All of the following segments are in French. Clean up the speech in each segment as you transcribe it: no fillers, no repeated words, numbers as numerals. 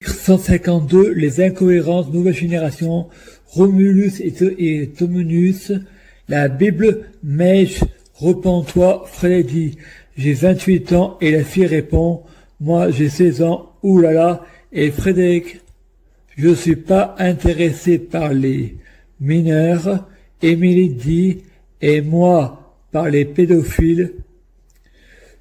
152, les incohérences, nouvelle génération, Romulus et Tomunus, la Bible, Mèche, repens-toi, Frédéric dit, j'ai 28 ans, et la fille répond, moi j'ai 16 ans, oulala, et Frédéric, je suis pas intéressé par les mineurs, Émilie dit, et moi par les pédophiles.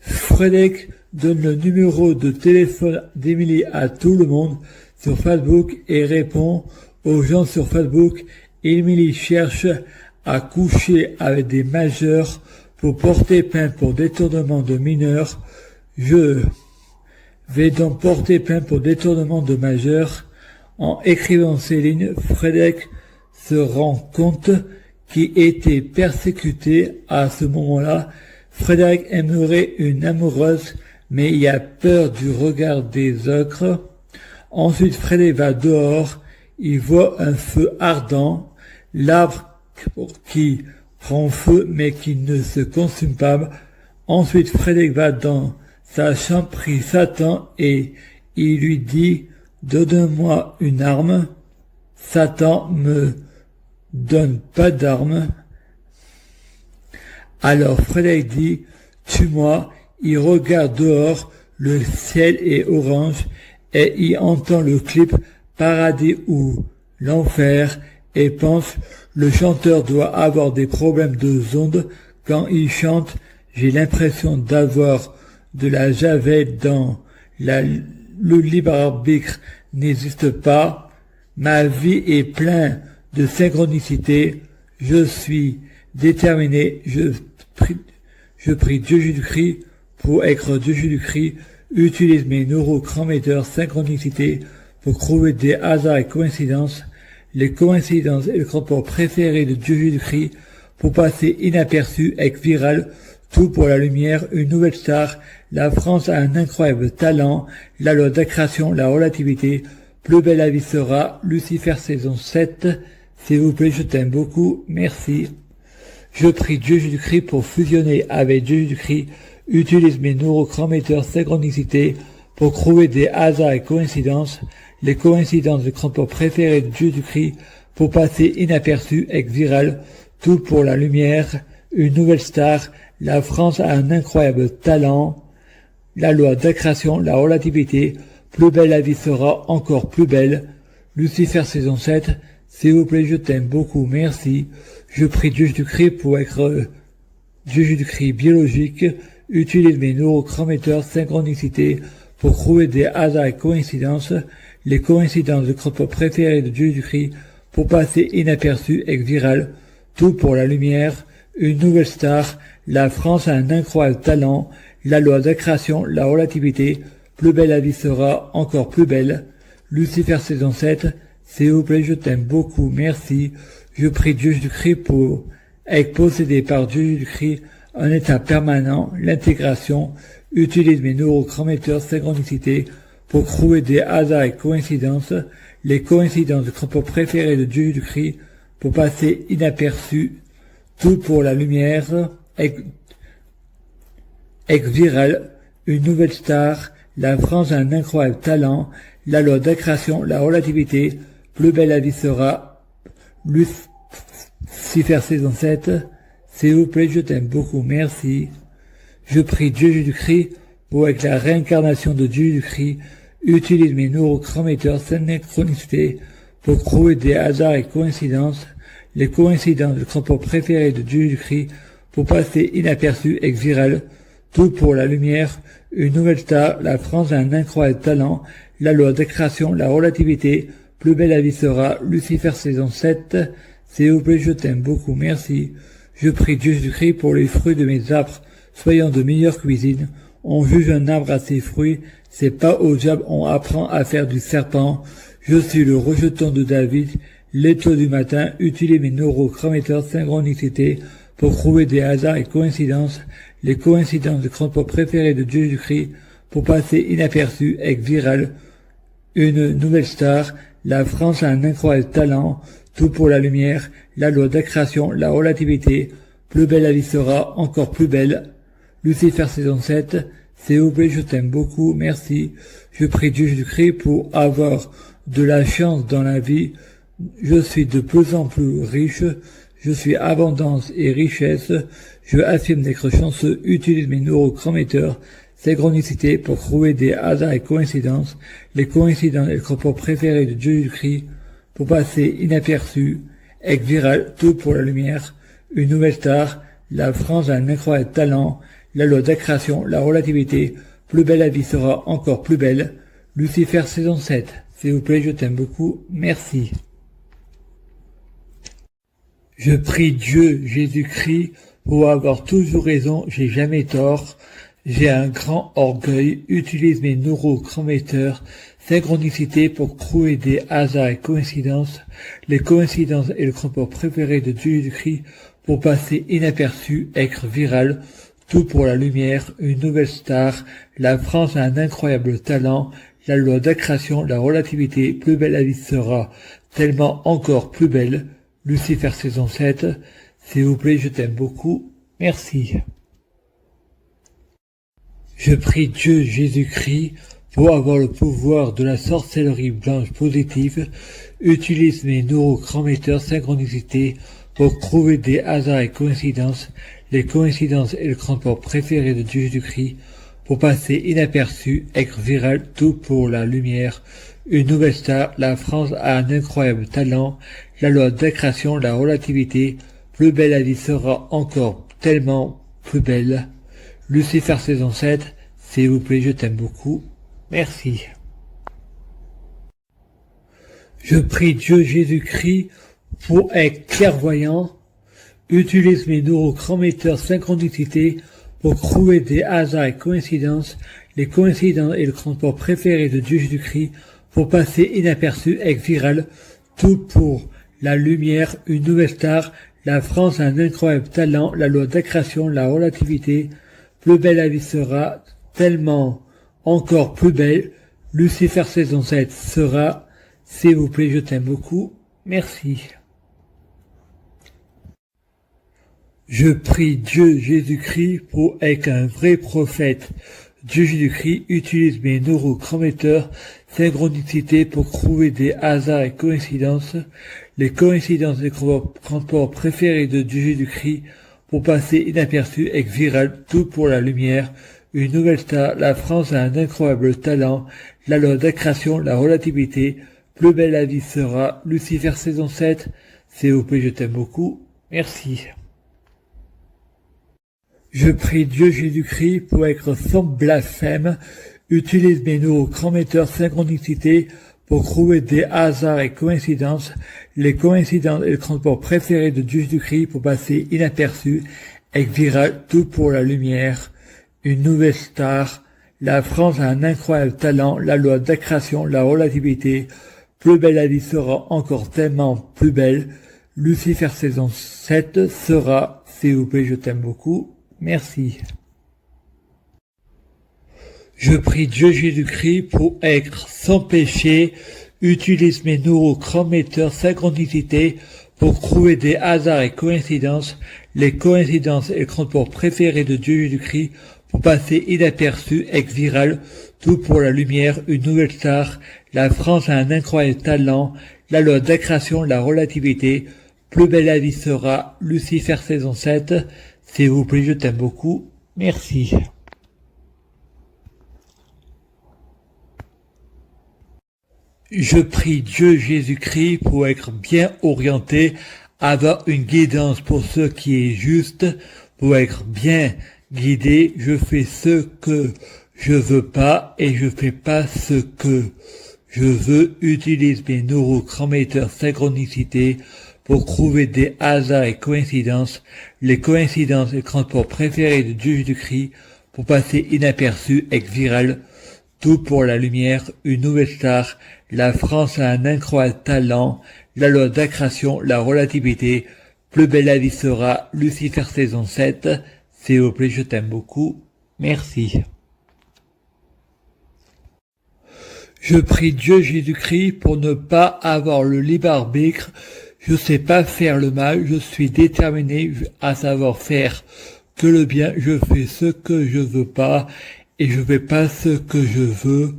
Frédéric donne le numéro de téléphone d'Émilie à tout le monde sur Facebook et répond aux gens sur Facebook. Émilie cherche à coucher avec des majeurs pour porter plainte pour détournement de mineurs. Je vais donc porter plainte pour détournement de majeurs. En écrivant ces lignes, Frédéric se rend compte qu'il était persécuté à ce moment-là. Frédéric aimerait une amoureuse, mais il a peur du regard des autres. Ensuite, Frédéric va dehors, il voit un feu ardent, l'arbre qui prend feu mais qui ne se consume pas. Ensuite, Frédéric va dans sa chambre, prie Satan et il lui dit « Donne-moi une arme ». Satan me donne pas d'arme. Alors Frédéric dit « Tue-moi ». Il regarde dehors, le ciel est orange et il entend le clip « Paradis ou l'enfer » et pense « Le chanteur doit avoir des problèmes de ondes quand il chante. J'ai l'impression d'avoir de la javel dans le libre arbitre n'existe pas. Ma vie est pleine de synchronicité. Je suis déterminé. Je prie Dieu Jésus-Christ pour être Dieu Jésus-Christ. Utilise mes neurochrométeurs synchronicité pour trouver des hasards et coïncidences. Les coïncidences et le rapport préféré de Dieu Jésus-Christ pour passer inaperçu avec viral. Tout pour la lumière, une nouvelle star. La France a un incroyable talent. La loi d'attraction, la relativité. Plus belle la vie sera. Lucifer saison 7. S'il vous plaît, je t'aime beaucoup. Merci. Je prie Dieu Jésus-Christ pour fusionner avec Dieu Jésus-Christ. Utilise mes neurochrométeurs synchronicité pour trouver des hasards et coïncidences. Les coïncidences de crampons préférés de Dieu Jésus-Christ pour passer inaperçu avec viral. Tout pour la lumière. Une nouvelle star. La France a un incroyable talent. La loi d'attraction, la relativité. Plus belle la vie sera, encore plus belle. Lucifer saison 7. S'il vous plaît, je t'aime beaucoup, merci. Je prie Dieu Jésus-Christ pour être Dieu Jésus-Christ biologique. Utilise mes neurochrométeurs synchronicité pour trouver des hasards et coïncidences. Les coïncidences de crampons préférés de Dieu Jésus-Christ pour passer inaperçu avec viral. Tout pour la lumière. Une nouvelle star. La France a un incroyable talent. La loi d'attraction, la relativité. Plus belle la vie sera, encore plus belle. Lucifer saison 7. S'il vous plaît, je t'aime beaucoup, merci. Je prie Dieu Jésus-Christ pour être possédé par Dieu Jésus-Christ, un état permanent, l'intégration. Utilise mes neurochrométeurs synchronicité pour trouver des hasards et coïncidences. Les coïncidences de crampons préférés de Dieu Jésus-Christ pour passer inaperçu. Tout pour la lumière. Ex viral, une nouvelle star. La France a un incroyable talent. La loi d'attraction, la relativité. Plus belle la vie sera. Lucifer saison 7. S'il vous plaît, je t'aime beaucoup, merci. Je prie Dieu Jésus-Christ pour être la réincarnation de Dieu Jésus-Christ. Utilise mes neurochrométeurs synchronicité pour trouver des hasards et coïncidences. Les coïncidences de crampons préférés de Dieu Jésus-Christ pour passer inaperçu avec viral. Tout pour la lumière. Une nouvelle star. La France a un incroyable talent. La loi d'attraction, la relativité. Plus belle la vie sera. Lucifer saison 7. S'il vous plaît, je t'aime beaucoup, merci. Je prie Dieu Jésus-Christ pour les fruits de mes arbres, soyant de meilleure cuisine. On juge un arbre à ses fruits. C'est pas au diable on apprend à faire du serpent. Je suis le rejeton de David. L'étoile du matin. Utilise mes neurochrométeurs synchronicité pour trouver des hasards et coïncidences. Les coïncidences de crampons préférés de Dieu Jésus-Christ pour passer inaperçu avec viral. Une nouvelle star. La France a un incroyable talent. Tout pour la lumière. La loi d'attraction, la relativité. Plus belle la vie sera, encore plus belle. Lucifer saison 7. s'il vous plaît, je t'aime beaucoup, merci. Je prie Dieu Jésus-Christ pour avoir de la chance dans la vie. Je suis de plus en plus riche. Je suis abondance et richesse. Je affirme d'être chanceux. Utilise mes neurochrométeurs, synchronicité pour trouver des hasards et coïncidences. Les coïncidences et le propos préféré de Dieu Jésus-Christ pour passer inaperçu. Être viral, tout pour la lumière. Une nouvelle star. La France a un incroyable talent. La loi d'accrétion, la relativité. Plus belle la vie sera encore plus belle. Lucifer saison 7. S'il vous plaît, je t'aime beaucoup. Merci. Je prie Dieu, Jésus-Christ, pour avoir toujours raison, j'ai jamais tort. J'ai un grand orgueil, utilise mes neurochrométeurs, synchronicité pour trouver des hasards et coïncidences. Les coïncidences est le rapport préféré de Dieu Jésus-Christ pour passer inaperçu, être viral, tout pour la lumière, une nouvelle star. La France a un incroyable talent. La loi d'accrétion, la relativité, plus belle la vie sera, tellement encore plus belle. Lucifer saison 7, s'il vous plaît, je t'aime beaucoup, merci. Je prie Dieu Jésus-Christ pour avoir le pouvoir de la sorcellerie blanche positive, utilise mes neurochrométeurs synchronicité pour trouver des hasards et coïncidences, les coïncidences et le rapport préféré de Dieu Jésus-Christ, pour passer inaperçu, être viral, tout pour la lumière, une nouvelle star, la France a un incroyable talent, la loi d'accrétion, la relativité, plus belle la vie sera encore tellement plus belle. Lucifer saison 7, s'il vous plaît, je t'aime beaucoup. Merci. Je prie Dieu Jésus-Christ pour être clairvoyant, utilise mes neurochrométeurs synchronicité pour trouver des hasards et coïncidences, les coïncidences et le transport préféré de Dieu Jésus-Christ pour passer inaperçu, être viral, tout pour la lumière, une nouvelle star, la France a un incroyable talent, la loi d'accrétion, la relativité, plus belle la vie sera, tellement encore plus belle, Lucifer saison 7 sera, s'il vous plaît, je t'aime beaucoup, merci. Je prie Dieu Jésus-Christ pour être un vrai prophète. Dieu Jésus-Christ utilise mes neurochrométeurs, synchronicité pour trouver des hasards et coïncidences, les coïncidences des rapports préférés de Dieu Jésus-Christ pour passer inaperçu, être viral, tout pour la lumière, une nouvelle star, la France a un incroyable talent, la loi d'accrétion, la relativité, plus belle la vie sera, Lucifer saison 7, s'il vous plaît, je t'aime beaucoup, merci. Je prie Dieu Jésus-Christ pour être sans blasphème, utilise mes neurochrométeurs synchronicité pour trouver des hasards et coïncidences, les coïncidences et le transport préféré de Dieu Jésus-Christ pour passer inaperçu, être viral, tout pour la lumière, une nouvelle star, la France a un incroyable talent, la loi d'accrétion, la relativité, plus belle la vie sera encore tellement plus belle, Lucifer saison 7 sera, s'il vous plaît, je t'aime beaucoup, merci. Je prie Dieu Jésus-Christ pour être sans péché, utilise mes neurochrométeurs synchronicité pour trouver des hasards et coïncidences, les coïncidences et le transport préféré de Dieu Jésus-Christ pour passer inaperçu, être viral, tout pour la lumière, une nouvelle star, la France a un incroyable talent, la loi d'accrétion, la relativité, plus belle la vie sera, Lucifer saison 7, s'il vous plaît, je t'aime beaucoup, merci. Je prie Dieu Jésus-Christ pour être bien orienté, avoir une guidance pour ce qui est juste, pour être bien guidé. Je fais ce que je veux pas et je fais pas ce que je veux. Utilise mes neurochrométeurs synchronicité pour trouver des hasards et coïncidences, les coïncidences et transports préférés de Dieu Jésus-Christ pour passer inaperçu, être viral, tout pour la lumière, une nouvelle star, la France a un incroyable talent, la loi d'accrétion, la relativité, plus belle la vie sera, Lucifer saison 7, s'il vous plaît, je t'aime beaucoup, merci. Je prie Dieu Jésus-Christ pour ne pas avoir le libre arbitre, je sais pas faire le mal, je suis déterminé à savoir faire que le bien, je fais ce que je veux pas, et je fais pas ce que je veux.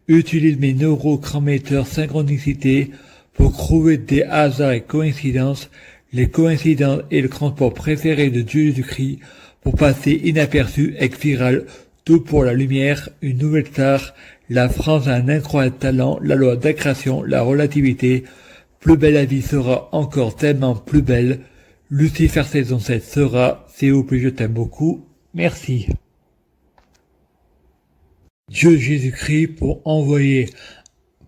Utilise mes neurochrométeurs synchronicité pour trouver des hasards et coïncidences, les coïncidences et le transport préféré de Dieu Jésus-Christ pour passer inaperçu, ex viral, tout pour la lumière, une nouvelle star, la France a un incroyable talent, la loi d'accrétion, la relativité, plus belle la vie sera encore tellement plus belle, Lucifer saison 7 sera, s'il vous plaît, je t'aime beaucoup, merci. Dieu Jésus-Christ pour envoyer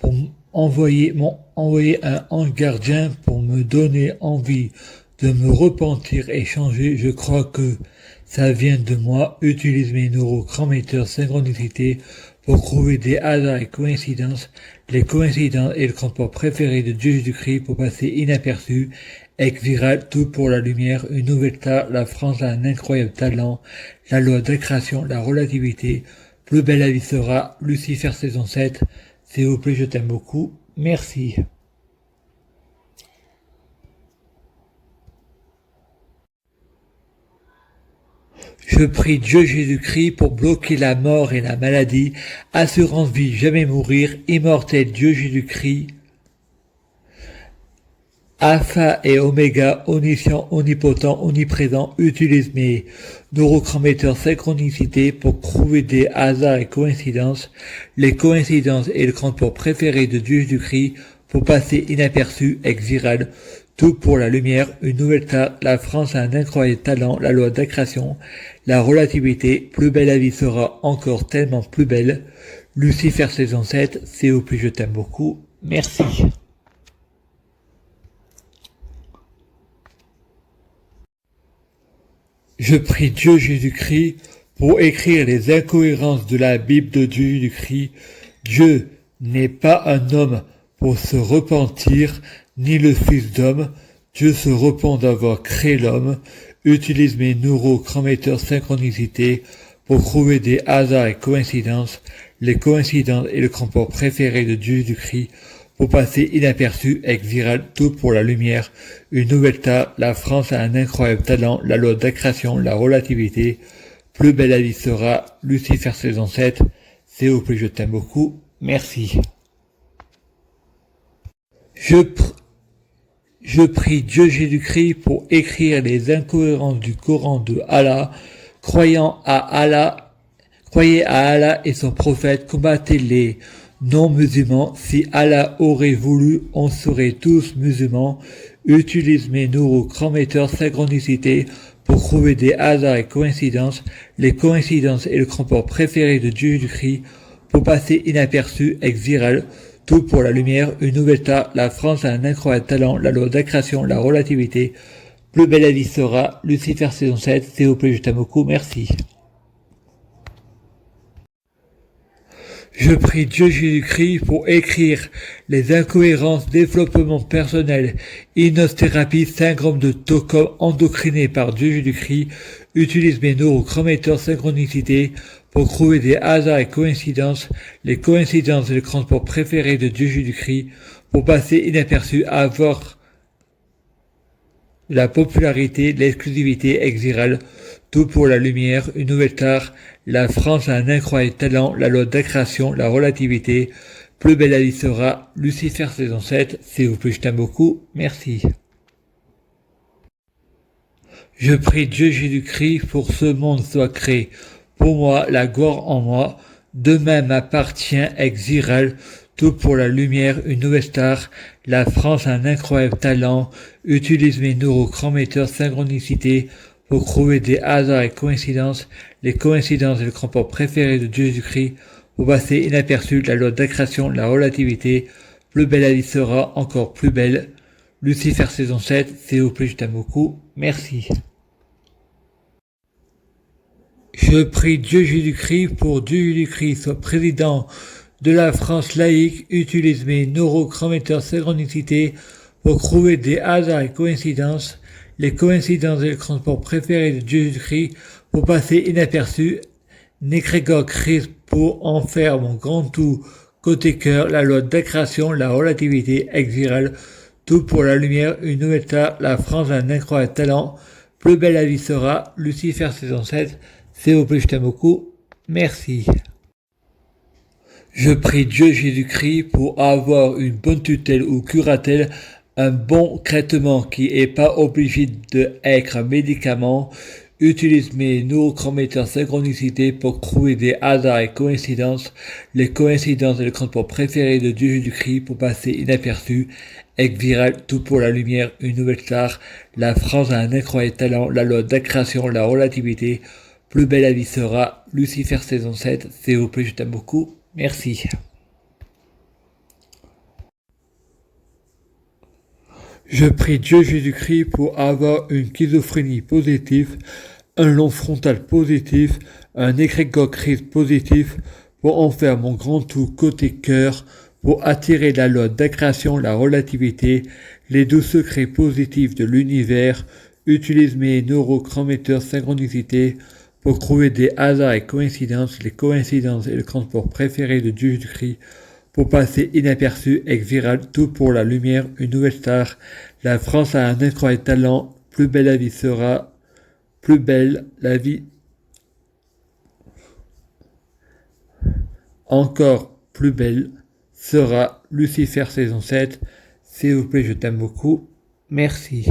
un ange gardien pour me donner envie de me repentir et changer. Je crois que ça vient de moi. Utilise mes neurochrométeurs synchronicité pour trouver des hasards et coïncidences, les coïncidences et le transport préféré de Dieu Jésus-Christ pour passer inaperçu, ex viral, tout pour la lumière, une nouvelle star, la France a un incroyable talent, la loi d'accrétion, la relativité, plus belle la vie sera, Lucifer saison 7, s'il vous plaît, je t'aime beaucoup, merci. Je prie Dieu Jésus-Christ pour bloquer la mort et la maladie, assurance vie, jamais mourir, immortel Dieu Jésus-Christ, Alpha et Oméga, omniscient, omnipotent, omniprésent, utilise mes neurochrométeurs synchronicité pour trouver des hasards et coïncidences, les coïncidences et le transport préféré de Dieu Jésus-Christ pour passer inaperçu, ex viral, tout pour la lumière, une nouvelle star, la France a un incroyable talent, la loi d'accrétion, la relativité, plus belle la vie sera encore tellement plus belle, Lucifer saison 7, s'il vous plaît, je t'aime beaucoup, merci. Je prie Dieu Jésus-Christ pour écrire les incohérences de la Bible de Dieu Jésus-Christ. Dieu n'est pas un homme pour se repentir, ni le Fils d'homme. Dieu se repent d'avoir créé l'homme. Utilise mes neurochrométeurs synchronicité pour trouver des hasards et coïncidences, les coïncidences et le transport préféré de Dieu Jésus-Christ pour passer inaperçu, ex viral, tout pour la lumière, une nouvelle star, la France a un incroyable talent, la loi d'accrétion, la relativité, plus belle la vie sera, Lucifer saison 7, s'il vous plaît, je t'aime beaucoup, merci. Je prie Dieu Jésus-Christ pour écrire les incohérences du Coran de Allah, croyez à Allah et son prophète, combattez les non-musulmans, si Allah aurait voulu, on serait tous musulmans. Utilise mes neurochrométeurs synchronicité pour trouver des hasards et coïncidences, les coïncidences et le transport préféré de Dieu Jésus-Christ pour passer inaperçu, ex viral, tout pour la lumière, une nouvelle star, la France a un incroyable talent, la loi d'accrétion, la relativité, plus belle la vie sera, Lucifer saison 7, s'il vous plaît, je t'aime beaucoup, merci. Je prie Dieu Jésus-Christ pour écrire les incohérences, développement personnel, hypnothérapie, syndrome de Stockholm endocriné par Dieu Jésus-Christ, utilise mes neurochrométeurs synchronicité pour trouver des hasards et coïncidences, les coïncidences et le transport préféré de Dieu Jésus-Christ, pour passer inaperçu à avoir la popularité, l'exclusivité ex viral, tout pour la lumière, une nouvelle star, la France a un incroyable talent, la loi d'accrétion, la relativité, plus belle la vie sera, Lucifer saison 7, s'il vous plaît, je t'aime beaucoup, merci. Je prie Dieu Jésus-Christ pour ce monde soit créé. Pour moi, la gloire en moi, demain m'appartient ex viral, tout pour la lumière, une nouvelle star, la France a un incroyable talent, utilise mes neurochrométeurs synchronicité pour trouver des hasards et coïncidences, les coïncidences et le transport préféré de Dieu Jésus-Christ, pour passer inaperçu la loi d'accrétion, la relativité, plus belle la vie sera encore plus belle, Lucifer saison 7, s'il vous plaît, je t'aime beaucoup, merci. Je prie Dieu Jésus-Christ pour Dieu Jésus-Christ soit président de la France laïque, utilise mes neurochrométeurs synchronicité pour trouver des hasards et coïncidences, les coïncidences et le transport préféré de Dieu Jésus-Christ pour passer inaperçu, Négrégor Christ pour en faire mon grand tout, côté cœur, la loi d'accrétion, la relativité ex viral, tout pour la lumière, une nouvelle star, la France a un incroyable talent, plus belle la vie sera, Lucifer saison 7, s'il vous plaît, je t'aime beaucoup, Merci. Je prie Dieu Jésus-Christ pour avoir une bonne tutelle ou curatelle, un bon traitement qui est pas obligé d'être un médicament. Utilise mes neurochromètres synchronicité pour trouver des hasards et coïncidences. Les coïncidences et le transport préféré de Dieu Jésus-Christ pour passer inaperçu. Egg viral, tout pour la lumière, une nouvelle star. La France a un incroyable talent, la loi d'accrétion, la relativité. Plus belle la vie sera. Lucifer saison 7. S'il vous plaît, je t'aime beaucoup. Merci. Je prie Dieu Jésus-Christ pour avoir une schizophrénie positive, un long frontal positif, un égrégore crise positif, pour en faire mon grand tout côté cœur, pour attirer la loi d'accrétion, la relativité, les 12 secrets positifs de l'univers, utilise mes neurochrométeurs synchronicité pour trouver des hasards et coïncidences, les coïncidences et le transport préféré de Dieu Jésus-Christ, pour passer inaperçu, ex viral, tout pour la lumière, une nouvelle star. La France a un incroyable talent, plus belle la vie sera, plus belle la vie, encore plus belle sera Lucifer saison 7. S'il vous plaît, je t'aime beaucoup. Merci.